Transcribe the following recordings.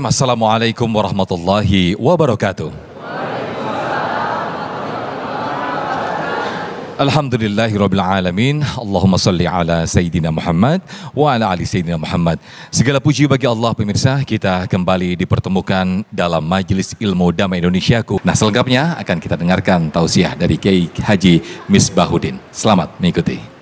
Bismillahirrahmanirrahim. Assalamualaikum warahmatullahi wabarakatuh. Alhamdulillahirabbil alamin. Allahumma salli ala Sayyidina Muhammad wa ala ali Sayyidina Muhammad. Segala puji bagi Allah pemirsa, kita kembali dipertemukan dalam Majelis Ilmu Damai Indonesiaku. Nah, selengkapnya akan kita dengarkan tausiah dari Kiai Haji Misbahuddin. Selamat mengikuti.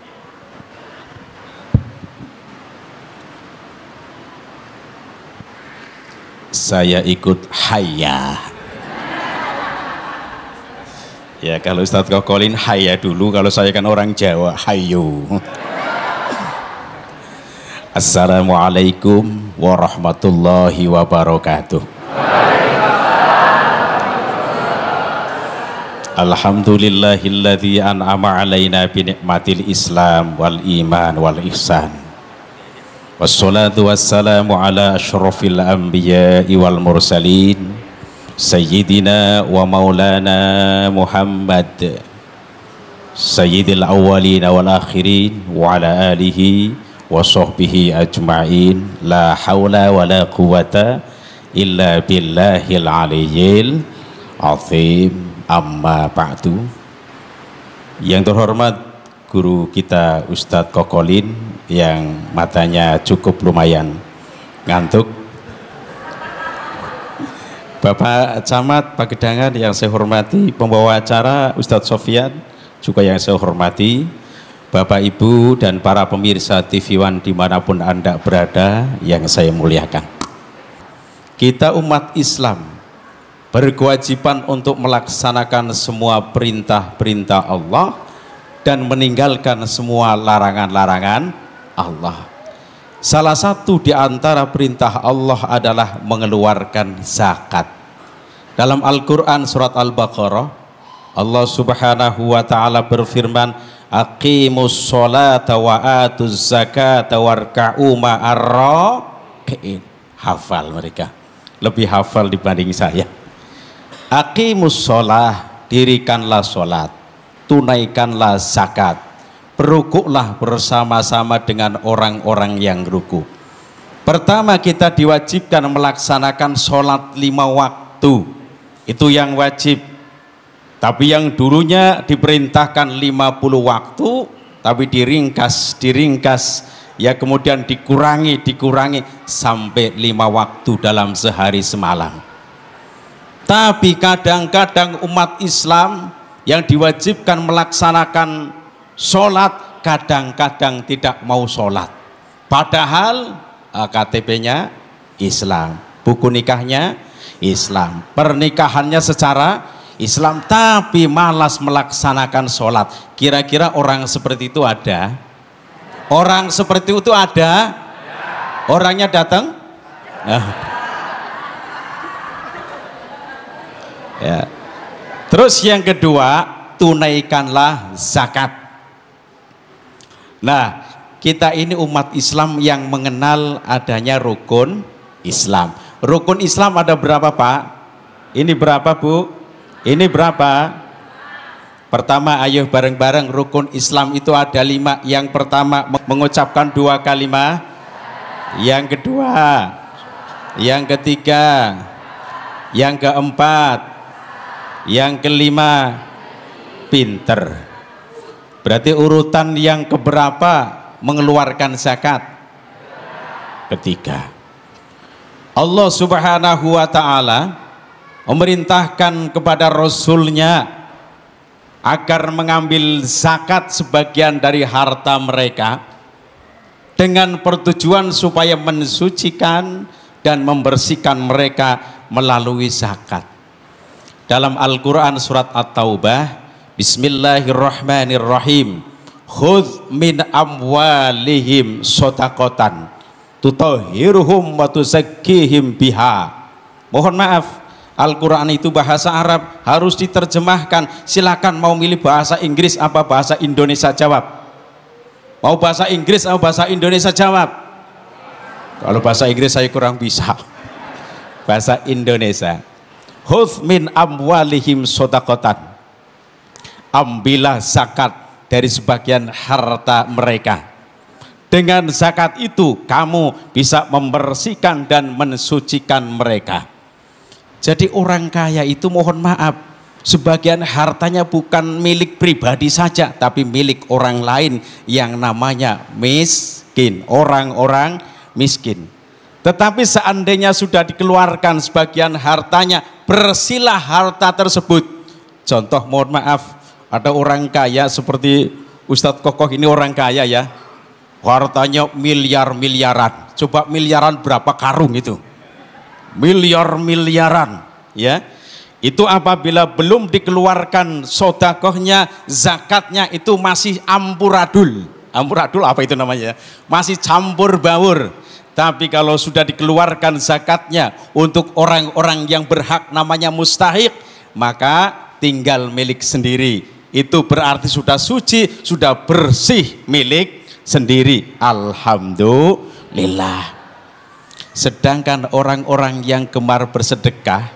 Saya ikut hayya. Ya, kalau Ustadz Kokolin hayya dulu, kalau saya kan orang Jawa, hayu. Assalamualaikum warahmatullahi wabarakatuh. Alhamdulillahilladzi an'ama alaina bi ni'matil Islam wal iman wal ihsan. Wassalatu wassalamu ala asyrafil anbiya'i wal mursalin Sayyidina wa maulana Muhammad Sayyidil awwalina wal akhirin wa ala alihi wa sahbihi ajma'in. La hawla wa la quwata illa billahil aliyyil azim. Amma ba'du. Yang terhormat guru kita Ustadz Kokolin yang matanya cukup lumayan ngantuk, Bapak Camat Pagedangan yang saya hormati, pembawa acara Ustadz Sofyan juga yang saya hormati, Bapak Ibu dan para pemirsa TV One dimanapun Anda berada yang saya muliakan. Kita umat Islam berkewajiban untuk melaksanakan semua perintah-perintah Allah dan meninggalkan semua larangan-larangan Allah. Salah satu di antara perintah Allah adalah mengeluarkan zakat. Dalam Al-Quran surat Al-Baqarah, Allah subhanahu wa ta'ala berfirman, aqimus sholata wa atuz zakata warka'u ma'arraki'in. Hafal mereka, lebih hafal dibanding saya. Aqimus sholah, dirikanlah sholat, tunaikanlah zakat, berukuklah bersama-sama dengan orang-orang yang ruku. Pertama, kita diwajibkan melaksanakan sholat 5 waktu, itu yang wajib. Tapi yang dulunya diperintahkan 50 waktu, tapi diringkas, ya kemudian dikurangi sampai 5 waktu dalam sehari semalam. Tapi kadang-kadang umat Islam yang diwajibkan melaksanakan sholat kadang-kadang tidak mau sholat, padahal KTP-nya Islam, buku nikahnya Islam, pernikahannya secara Islam, tapi malas melaksanakan sholat. Kira-kira orang seperti itu ada? Orang seperti itu ada? Orangnya datang? Ya. Terus yang kedua, tunaikanlah zakat. Nah, kita ini umat Islam yang mengenal adanya rukun Islam. Rukun Islam ada berapa, Pak? Ini berapa, Bu? Ini berapa? Pertama, ayo bareng-bareng, rukun Islam itu ada 5. Yang pertama, mengucapkan 2 kalimat. Yang kedua, yang ketiga, yang keempat, yang kelima, pinter. Berarti urutan yang keberapa mengeluarkan zakat? Ketiga. Allah subhanahu wa ta'ala memerintahkan kepada Rasulnya agar mengambil zakat sebagian dari harta mereka dengan pertujuan supaya mensucikan dan membersihkan mereka melalui zakat. Dalam Al-Quran surat At-Taubah, Bismillahirrahmanirrahim, khudh min amwalihim shadaqatan tutahhiruhum wa tuzakkihim biha. Mohon maaf, Al-Quran itu bahasa Arab, harus diterjemahkan. Silakan mau milih bahasa Inggris apa bahasa Indonesia, jawab. Mau bahasa Inggris atau bahasa Indonesia, jawab. Kalau bahasa Inggris saya kurang bisa. Bahasa Indonesia. Khudh min amwalihim shadaqatan, ambillah zakat dari sebagian harta mereka Dengan zakat itu kamu bisa membersihkan dan mensucikan mereka. Jadi orang kaya itu mohon maaf, sebagian hartanya bukan milik pribadi saja, tapi milik orang lain yang namanya miskin, orang-orang miskin. Tetapi seandainya sudah dikeluarkan sebagian hartanya, bersihlah harta tersebut. Contoh mohon maaf, ada orang kaya seperti Ustadz Kokoh ini orang kaya ya, hartanya miliar-miliaran. Coba miliaran berapa karung itu? Miliar-miliaran ya. Itu apabila belum dikeluarkan sodakohnya, zakatnya itu masih amburadul. Amburadul apa itu namanya? Masih campur baur. Tapi kalau sudah dikeluarkan zakatnya untuk orang-orang yang berhak namanya mustahik, maka tinggal milik sendiri. Itu berarti sudah suci, sudah bersih milik sendiri. Alhamdulillah. Sedangkan orang-orang yang gemar bersedekah,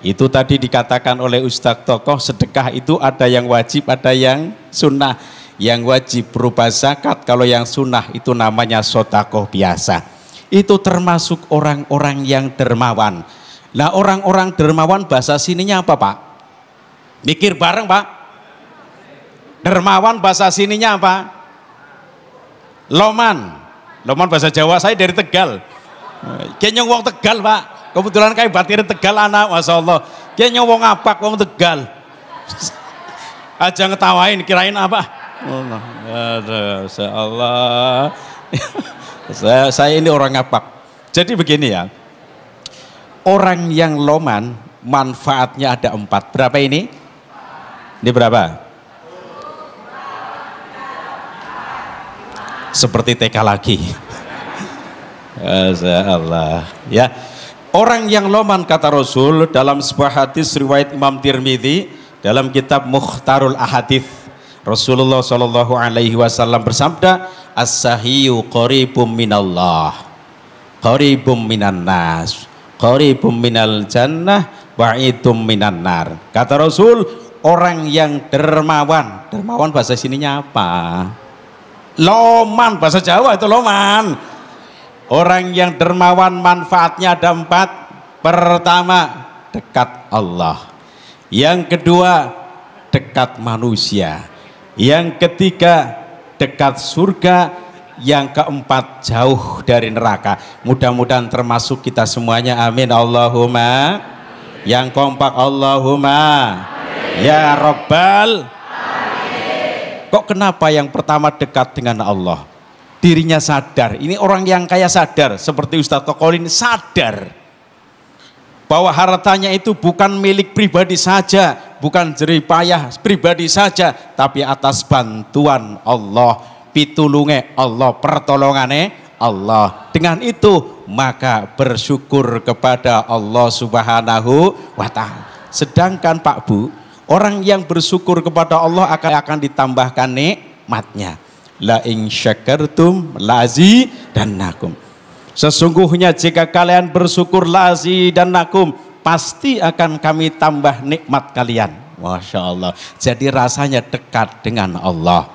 itu tadi dikatakan oleh Ustadz Tokoh, sedekah itu ada yang wajib, ada yang sunnah. Yang wajib berupa zakat, kalau yang sunnah itu namanya sodakoh biasa. Itu termasuk orang-orang yang dermawan. Nah, orang-orang dermawan bahasa sininya apa, Pak? Mikir bareng, Pak. Dermawan bahasa sininya apa? Loman. Loman bahasa Jawa, saya dari Tegal. Kayaknya wong Tegal, Pak. Kebetulan kayak batir Tegal anak, Masya Allah. Kayaknya wong apak, wong Tegal. Aja ngetawain, kirain apa? Masya Allah. Saya ini orang apak. Jadi begini ya, orang yang loman manfaatnya ada 4. Berapa ini? Ini berapa? Seperti TK lagi. Masya Allah ya. Orang yang loman kata Rasul dalam sebuah hadis riwayat Imam Tirmidzi dalam kitab Mukhtarul Ahadits, Rasulullah Shallallahu Alaihi Wasallam bersabda, as-sahiyu qaribum minallah, qaribum minan nas, qaribum minal jannah, ba'idum minan nar. Kata Rasul, orang yang dermawan, dermawan bahasa sininya apa? Loman bahasa Jawa itu loman. Orang yang dermawan manfaatnya ada 4. Pertama, dekat Allah. Yang kedua, dekat manusia. Yang ketiga, dekat surga. Yang keempat, jauh dari neraka. Mudah-mudahan termasuk kita semuanya, amin Allahumma. Yang kompak Allahumma amin. Ya Rabbal amin. Kok kenapa yang pertama dekat dengan Allah? Dirinya sadar, ini orang yang kaya sadar, seperti Ustadz Kokolin sadar bahwa hartanya itu bukan milik pribadi saja, bukan jeripayah pribadi saja, tapi atas bantuan Allah, pitulunge Allah, pertolongane Allah. Dengan itu maka bersyukur kepada Allah Subhanahu wa Ta'ala. Sedangkan Pak Bu, orang yang bersyukur kepada Allah akan ditambahkan nikmatnya. La in syakartum lazidannakum. Sesungguhnya jika kalian bersyukur lazidannakum, pasti akan kami tambah nikmat kalian. Masya Allah. Jadi rasanya dekat dengan Allah.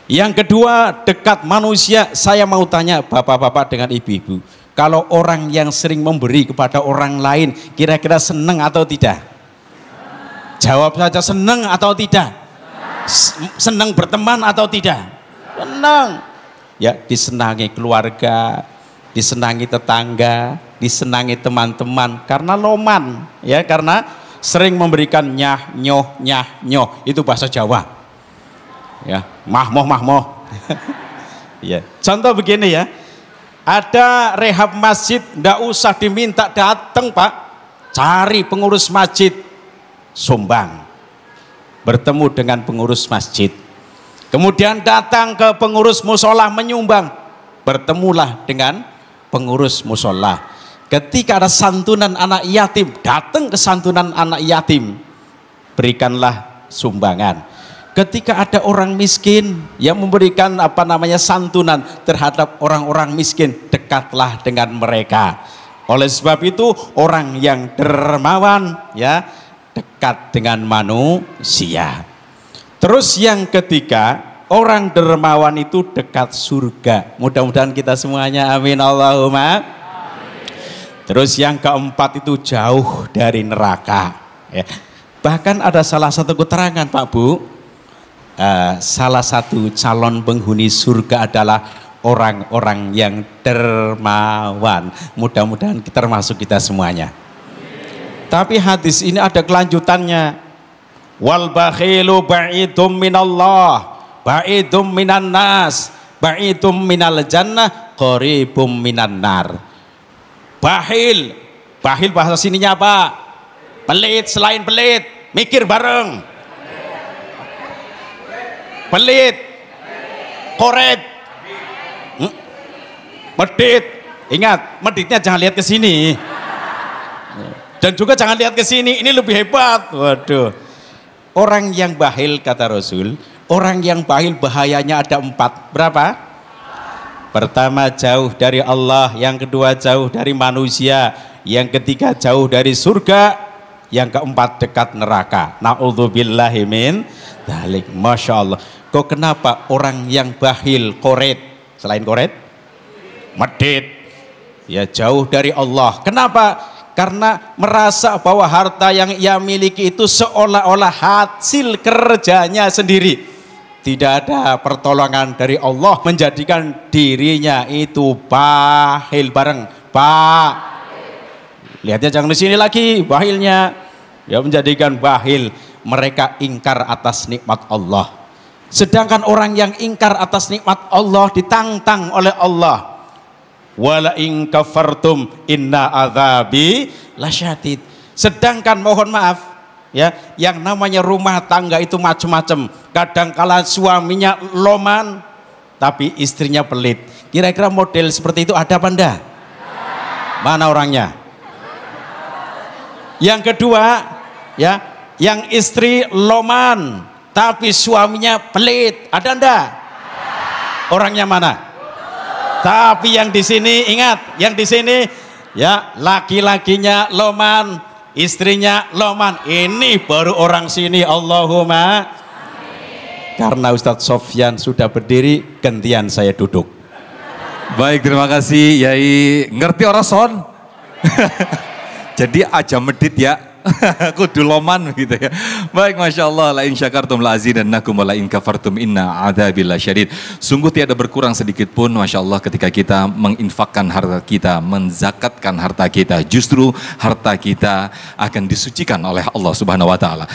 Yang kedua, dekat manusia. Saya mau tanya bapak-bapak dengan ibu-ibu, kalau orang yang sering memberi kepada orang lain, kira-kira senang atau tidak? Jawab saja, senang atau tidak? Senang berteman atau tidak? Senang. Ya, disenangi keluarga, disenangi tetangga, disenangi teman-teman, karena loman, ya, karena sering memberikan nyah nyoh. Itu bahasa Jawa. Ya, mahmoh. Ya. Contoh begini ya. Ada rehab masjid, ndak usah diminta datang, Pak. Cari pengurus masjid, sumbang. Bertemu dengan pengurus masjid, kemudian datang ke pengurus musola menyumbang, bertemulah dengan pengurus musola. Ketika ada santunan anak yatim, datang ke santunan anak yatim, berikanlah sumbangan. Ketika ada orang miskin yang memberikan santunan terhadap orang-orang miskin, dekatlah dengan mereka. Oleh sebab itu orang yang dermawan, ya, dekat dengan manusia. Terus yang ketiga, orang dermawan itu dekat surga. Mudah-mudahan kita semuanya amin Allahumma. Terus yang keempat itu jauh dari neraka. Ya. Bahkan ada salah satu keterangan Pak Bu, salah satu calon penghuni surga adalah orang-orang yang dermawan. Mudah-mudahan termasuk kita semuanya. Tapi hadis ini ada kelanjutannya. Wal bakhilu ba'idum minallah, ba'idum minan nas, ba'idum minal jannah, qaribum minan nar. Bakhil, bakhil bahasa sininya apa? Pelit, selain pelit, mikir bareng. Pelit, korek, medit. Ingat, meditnya jangan lihat ke sini. Dan juga jangan lihat ke sini, ini lebih hebat. Waduh. Orang yang bakhil kata Rasul, orang yang bakhil bahayanya ada 4. Berapa? Pertama jauh dari Allah, yang kedua jauh dari manusia, yang ketiga jauh dari surga, yang keempat dekat neraka. Na'udzubillahi min dzalik. Masya Allah. Kok kenapa orang yang bakhil, koret, selain koret, medit, ya jauh dari Allah. Kenapa? Karena merasa bahwa harta yang ia miliki itu seolah-olah hasil kerjanya sendiri. Tidak ada pertolongan dari Allah, menjadikan dirinya itu bakhil bareng. Lihatnya jangan di sini lagi bakhilnya. Ya menjadikan bakhil, mereka ingkar atas nikmat Allah. Sedangkan orang yang ingkar atas nikmat Allah ditantang oleh Allah. Wala in kafartum inna adzabi lasyadid. Sedangkan mohon maaf ya, yang namanya rumah tangga itu macam-macam. Kadangkala suaminya loman tapi istrinya pelit. Kira-kira model seperti itu ada apa enggak? Mana orangnya? Yang kedua ya, yang istri loman tapi suaminya pelit. Ada enggak? Orangnya mana? Tapi yang di sini ingat, yang di sini ya laki-lakinya loman, istrinya loman. Ini baru orang sini. Allahumma. Karena Ustadz Sofyan sudah berdiri, gantian saya duduk. Baik, terima kasih Yai. Ngerti orang son? Jadi aja medit ya. Kudu loman gitu ya. Baik, Masya Allah. La in syakartum la azidannakum wa la in kafartum inna adzabil lasyadid. Sungguh tiada berkurang sedikit pun, Masya Allah, ketika kita menginfakkan harta kita, menzakatkan harta kita. Justru harta kita akan disucikan oleh Allah Subhanahu wa Ta'ala.